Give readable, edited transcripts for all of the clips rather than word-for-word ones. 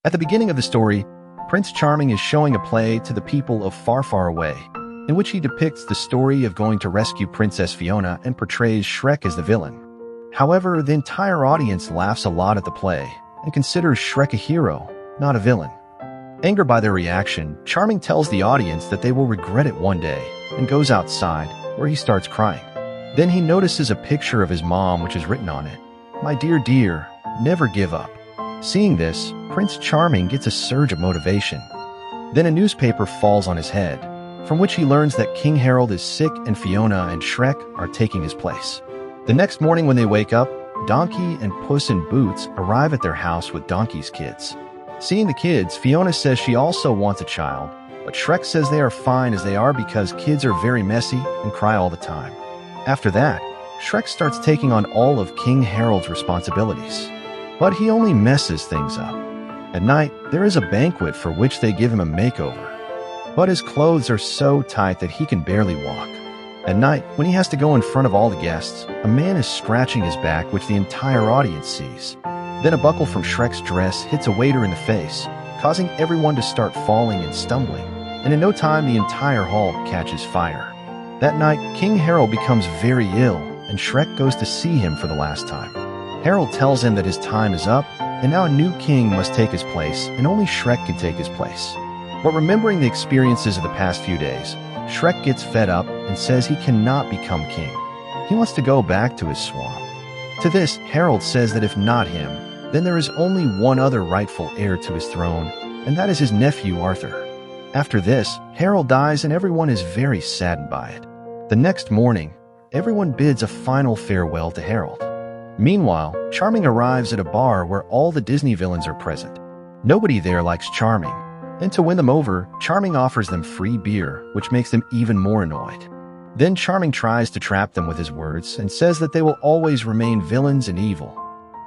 At the beginning of the story, Prince Charming is showing a play to the people of far, far away, in which he depicts the story of going to rescue Princess Fiona and portrays Shrek as the villain. However, the entire audience laughs a lot at the play and considers Shrek a hero, not a villain. Angered by their reaction, Charming tells the audience that they will regret it one day and goes outside, where he starts crying. Then he notices a picture of his mom which is written on it, "My dear dear, never give up." Seeing this, Prince Charming gets a surge of motivation. Then a newspaper falls on his head, from which he learns that King Harold is sick and Fiona and Shrek are taking his place. The next morning when they wake up, Donkey and Puss in Boots arrive at their house with Donkey's kids. Seeing the kids, Fiona says she also wants a child, but Shrek says they are fine as they are because kids are very messy and cry all the time. After that, Shrek starts taking on all of King Harold's responsibilities. But he only messes things up. At night, there is a banquet for which they give him a makeover. But his clothes are so tight that he can barely walk. At night, when he has to go in front of all the guests, a man is scratching his back which the entire audience sees. Then a buckle from Shrek's dress hits a waiter in the face, causing everyone to start falling and stumbling, and in no time the entire hall catches fire. That night, King Harold becomes very ill, and Shrek goes to see him for the last time. Harold tells him that his time is up, and now a new king must take his place, and only Shrek can take his place. But remembering the experiences of the past few days, Shrek gets fed up and says he cannot become king. He wants to go back to his swamp. To this, Harold says that if not him, then there is only one other rightful heir to his throne, and that is his nephew Arthur. After this, Harold dies and everyone is very saddened by it. The next morning, everyone bids a final farewell to Harold. Meanwhile, Charming arrives at a bar where all the Disney villains are present. Nobody there likes Charming, and to win them over, Charming offers them free beer, which makes them even more annoyed. Then Charming tries to trap them with his words and says that they will always remain villains and evil.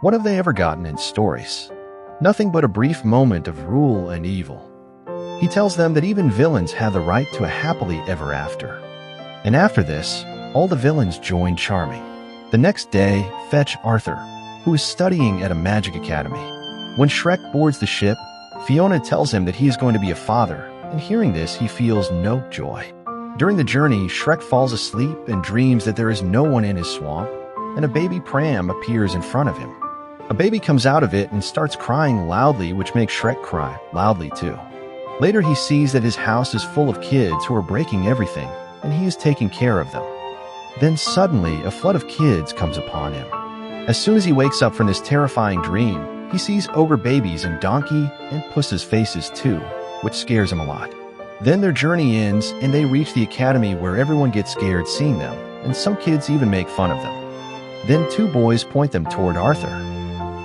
What have they ever gotten in stories? Nothing but a brief moment of rule and evil. He tells them that even villains have the right to a happily ever after. And after this, all the villains join Charming. The next day, fetch Arthur, who is studying at a magic academy. When Shrek boards the ship, Fiona tells him that he is going to be a father, and hearing this, he feels no joy. During the journey, Shrek falls asleep and dreams that there is no one in his swamp, and a baby pram appears in front of him. A baby comes out of it and starts crying loudly, which makes Shrek cry loudly too. Later, he sees that his house is full of kids who are breaking everything, and he is taking care of them. Then suddenly, a flood of kids comes upon him. As soon as he wakes up from this terrifying dream, he sees ogre babies and Donkey and Puss's faces too, which scares him a lot. Then their journey ends and they reach the academy where everyone gets scared seeing them, and some kids even make fun of them. Then two boys point them toward Arthur.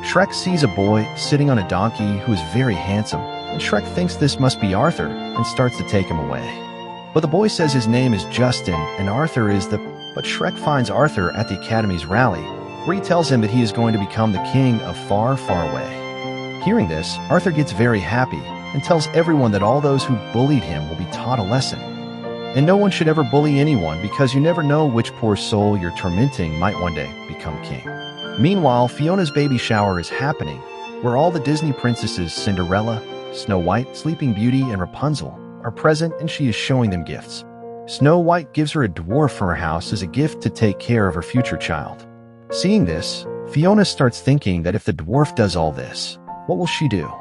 Shrek sees a boy sitting on a donkey who is very handsome, and Shrek thinks this must be Arthur and starts to take him away. But the boy says his name is Justin and Arthur is But Shrek finds Arthur at the Academy's rally, where he tells him that he is going to become the king of far, far away. Hearing this, Arthur gets very happy and tells everyone that all those who bullied him will be taught a lesson. And no one should ever bully anyone because you never know which poor soul you're tormenting might one day become king. Meanwhile, Fiona's baby shower is happening, where all the Disney princesses Cinderella, Snow White, Sleeping Beauty, and Rapunzel are present, and she is showing them gifts. Snow White gives her a dwarf from her house as a gift to take care of her future child. Seeing this, Fiona starts thinking that if the dwarf does all this, what will she do?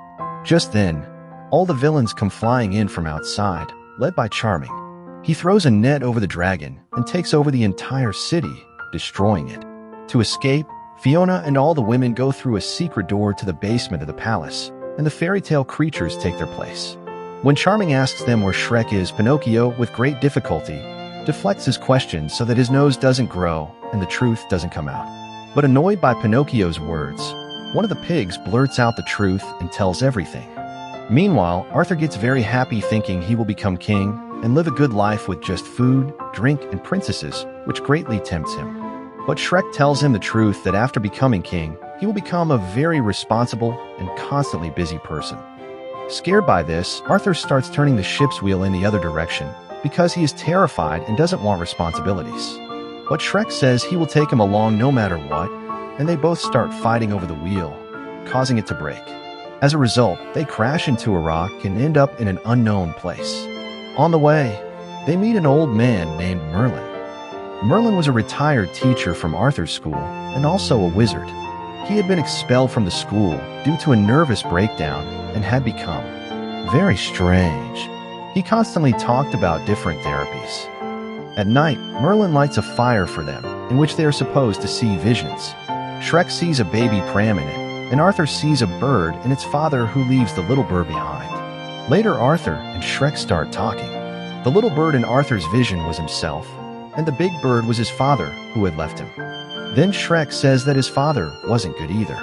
Just then, all the villains come flying in from outside, led by Charming. He throws a net over the dragon and takes over the entire city, destroying it. To escape, Fiona and all the women go through a secret door to the basement of the palace, and the fairy tale creatures take their place. When Charming asks them where Shrek is, Pinocchio, with great difficulty, deflects his questions so that his nose doesn't grow and the truth doesn't come out. But annoyed by Pinocchio's words, one of the pigs blurts out the truth and tells everything. Meanwhile, Arthur gets very happy thinking he will become king and live a good life with just food, drink, and princesses, which greatly tempts him. But Shrek tells him the truth that after becoming king, he will become a very responsible and constantly busy person. Scared by this, Arthur starts turning the ship's wheel in the other direction because he is terrified and doesn't want responsibilities. But Shrek says he will take him along no matter what, and they both start fighting over the wheel, causing it to break. As a result, they crash into a rock and end up in an unknown place. On the way, they meet an old man named Merlin. Merlin was a retired teacher from Arthur's school and also a wizard. He had been expelled from the school due to a nervous breakdown and had become very strange. He constantly talked about different therapies. At night, Merlin lights a fire for them, in which they are supposed to see visions. Shrek sees a baby pram in it, and Arthur sees a bird and its father who leaves the little bird behind. Later, Arthur and Shrek start talking. The little bird in Arthur's vision was himself, and the big bird was his father who had left him. Then Shrek says that his father wasn't good either.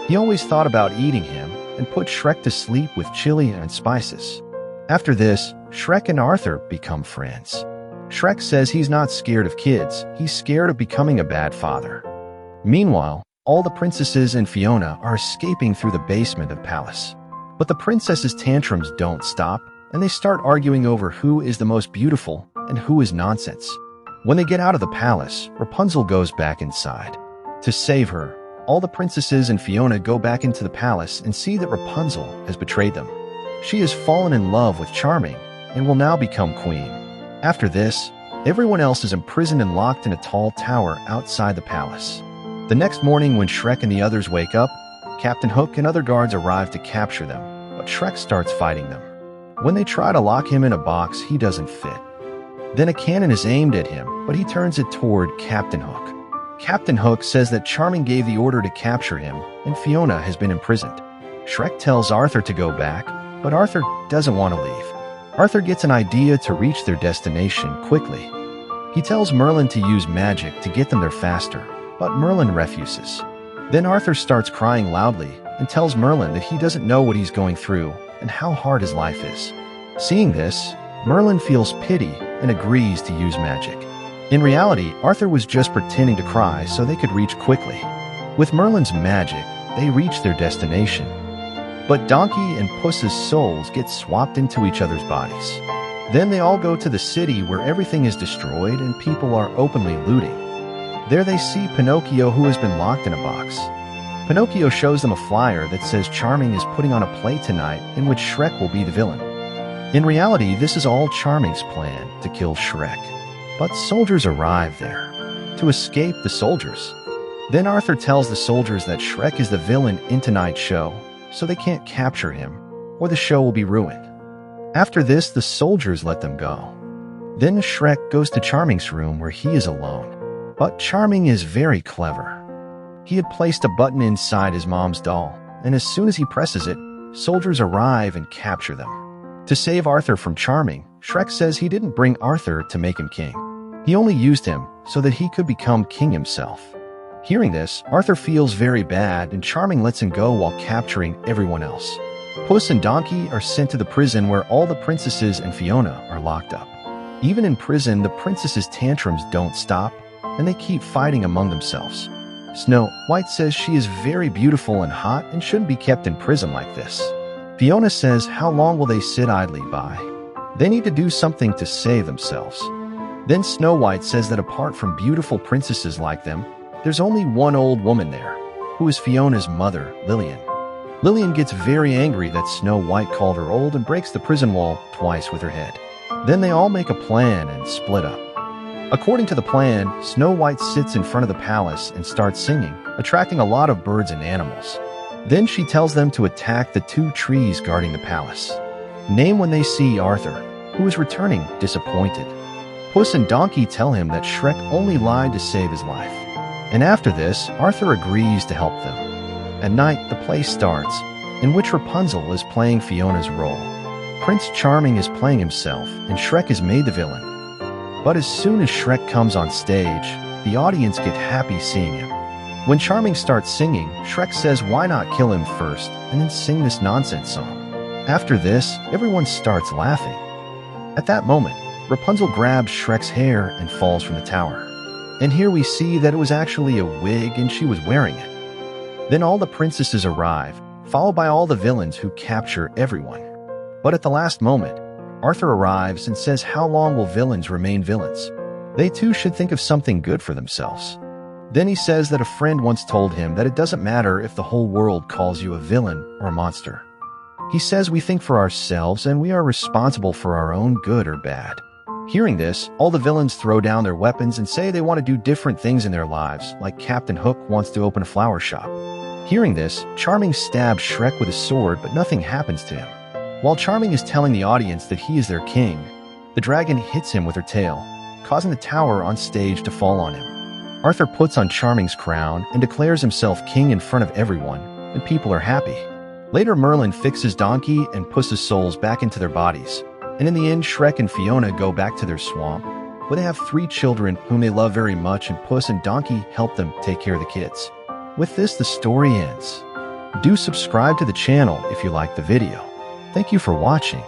He always thought about eating him and put Shrek to sleep with chili and spices. After this, Shrek and Arthur become friends. Shrek says he's not scared of kids, he's scared of becoming a bad father. Meanwhile, all the princesses and Fiona are escaping through the basement of the palace. But the princesses' tantrums don't stop, and they start arguing over who is the most beautiful and who is nonsense. When they get out of the palace, Rapunzel goes back inside. To save her, all the princesses and Fiona go back into the palace and see that Rapunzel has betrayed them. She has fallen in love with Charming and will now become queen. After this, everyone else is imprisoned and locked in a tall tower outside the palace. The next morning when Shrek and the others wake up, Captain Hook and other guards arrive to capture them, but Shrek starts fighting them. When they try to lock him in a box, he doesn't fit. Then a cannon is aimed at him, but he turns it toward Captain Hook. Captain Hook says that Charming gave the order to capture him, and Fiona has been imprisoned. Shrek tells Arthur to go back, but Arthur doesn't want to leave. Arthur gets an idea to reach their destination quickly. He tells Merlin to use magic to get them there faster, but Merlin refuses. Then Arthur starts crying loudly and tells Merlin that he doesn't know what he's going through and how hard his life is. Seeing this, Merlin feels pity and agrees to use magic. In reality, Arthur was just pretending to cry so they could reach quickly. With Merlin's magic, they reach their destination. But Donkey and Puss's souls get swapped into each other's bodies. Then they all go to the city where everything is destroyed and people are openly looting. There they see Pinocchio, who has been locked in a box. Pinocchio shows them a flyer that says Charming is putting on a play tonight in which Shrek will be the villain. In reality, this is all Charming's plan to kill Shrek. But soldiers arrive there to escape the soldiers. Then Arthur tells the soldiers that Shrek is the villain in tonight's show, so they can't capture him, or the show will be ruined. After this, the soldiers let them go. Then Shrek goes to Charming's room where he is alone. But Charming is very clever. He had placed a button inside his mom's doll, and as soon as he presses it, soldiers arrive and capture them. To save Arthur from Charming, Shrek says he didn't bring Arthur to make him king. He only used him so that he could become king himself. Hearing this, Arthur feels very bad and Charming lets him go while capturing everyone else. Puss and Donkey are sent to the prison where all the princesses and Fiona are locked up. Even in prison, the princesses' tantrums don't stop, and they keep fighting among themselves. Snow White says she is very beautiful and hot and shouldn't be kept in prison like this. Fiona says how long will they sit idly by? They need to do something to save themselves. Then Snow White says that apart from beautiful princesses like them, there's only one old woman there, who is Fiona's mother, Lillian. Lillian gets very angry that Snow White called her old and breaks the prison wall twice with her head. Then they all make a plan and split up. According to the plan, Snow White sits in front of the palace and starts singing, attracting a lot of birds and animals. Then she tells them to attack the 2 trees guarding the palace. Name when they see Arthur, who is returning disappointed. Puss and Donkey tell him that Shrek only lied to save his life. And after this, Arthur agrees to help them. At night, the play starts, in which Rapunzel is playing Fiona's role. Prince Charming is playing himself, and Shrek is made the villain. But as soon as Shrek comes on stage, the audience get happy seeing him. When Charming starts singing, Shrek says why not kill him first, and then sing this nonsense song. After this, everyone starts laughing. At that moment, Rapunzel grabs Shrek's hair and falls from the tower. And here we see that it was actually a wig and she was wearing it. Then all the princesses arrive, followed by all the villains who capture everyone. But at the last moment, Arthur arrives and says how long will villains remain villains? They too should think of something good for themselves. Then he says that a friend once told him that it doesn't matter if the whole world calls you a villain or a monster. He says we think for ourselves and we are responsible for our own good or bad. Hearing this, all the villains throw down their weapons and say they want to do different things in their lives, like Captain Hook wants to open a flower shop. Hearing this, Charming stabs Shrek with a sword, but nothing happens to him. While Charming is telling the audience that he is their king, the dragon hits him with her tail, causing the tower on stage to fall on him. Arthur puts on Charming's crown and declares himself king in front of everyone, and people are happy. Later, Merlin fixes Donkey and Puss's souls back into their bodies, and in the end, Shrek and Fiona go back to their swamp, where they have 3 children whom they love very much, and Puss and Donkey help them take care of the kids. With this, the story ends. Do subscribe to the channel if you liked the video. Thank you for watching.